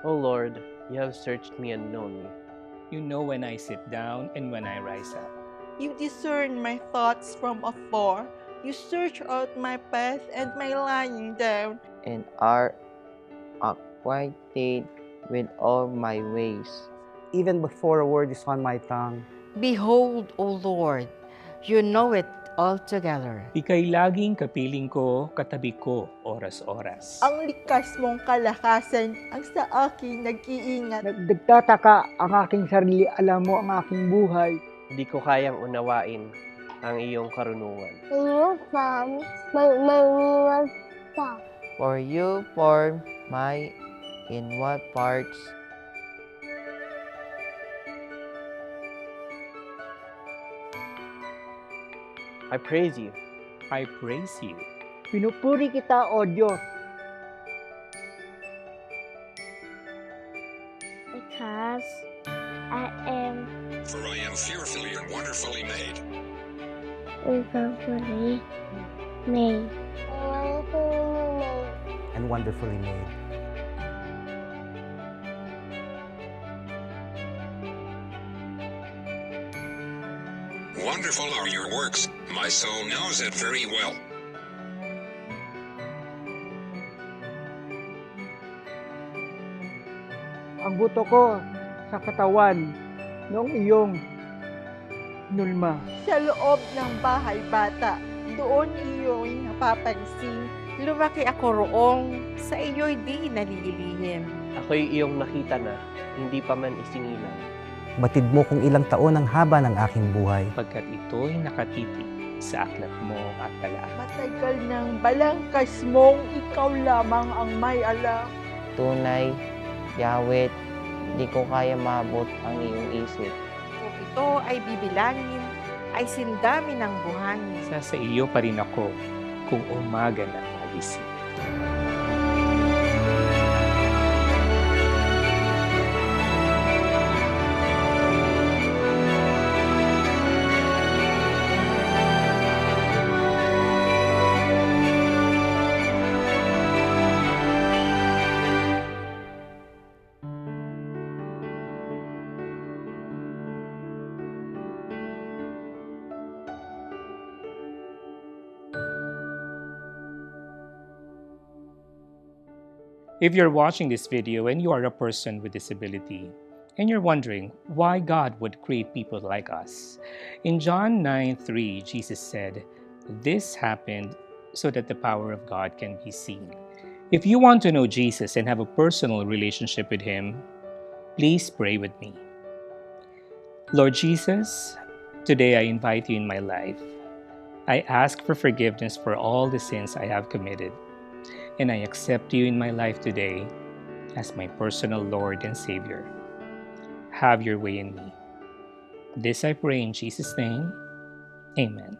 O Lord, you have searched me and known me. You know when I sit down and when I rise up. You discern my thoughts from afar. You search out my path and my lying down. and are acquainted with all my ways. Even before a word is on my tongue, Behold, O Lord, you know it altogether. Ika'y laging kapiling ko, katabi ko, oras-oras. Ang likas mong kalakasan ang sa akin nag-iingat. Nagtataka ang aking sarili, alam mo ang aking buhay. Hindi ko kayang unawain ang iyong karunungan. For you form my inward parts. I praise you. I praise you. Pinupuri kita, O Diyos. Because I am For I am fearfully and wonderfully made. wonderfully made. and wonderfully made. Wonderful are your works, my soul knows it very well. Ang buto ko sa katawan ng iyong nulma. Sa loob ng bahay bata, doon iyo'y napapansin. Lumaki ako roong, sa iyo'y di nalilihim. Ako'y iyong nakita na, hindi pa man isinilang. Batid mo kung ilang taon ang haba ng aking buhay. Pagkat ito'y nakatitig sa aklat mo at talaan. Matagal ng balangkas mong ikaw lamang ang may alam. Tunay, Yahweh, di ko kaya maabot ang iyong isip. Kung ito ay bibilangin, ay sindami ng buhangin. Sa iyo pa rin ako kung umaga na magising. If you're watching this video and you are a person with disability, and you're wondering why God would create people like us, in John 9:3, Jesus said, "This happened so that the power of God can be seen." If you want to know Jesus and have a personal relationship with Him, please pray with me. Lord Jesus, today I invite you in my life. I ask for forgiveness for all the sins I have committed. And I accept you in my life today as my personal Lord and Savior. Have your way in me. This I pray in Jesus' name. Amen.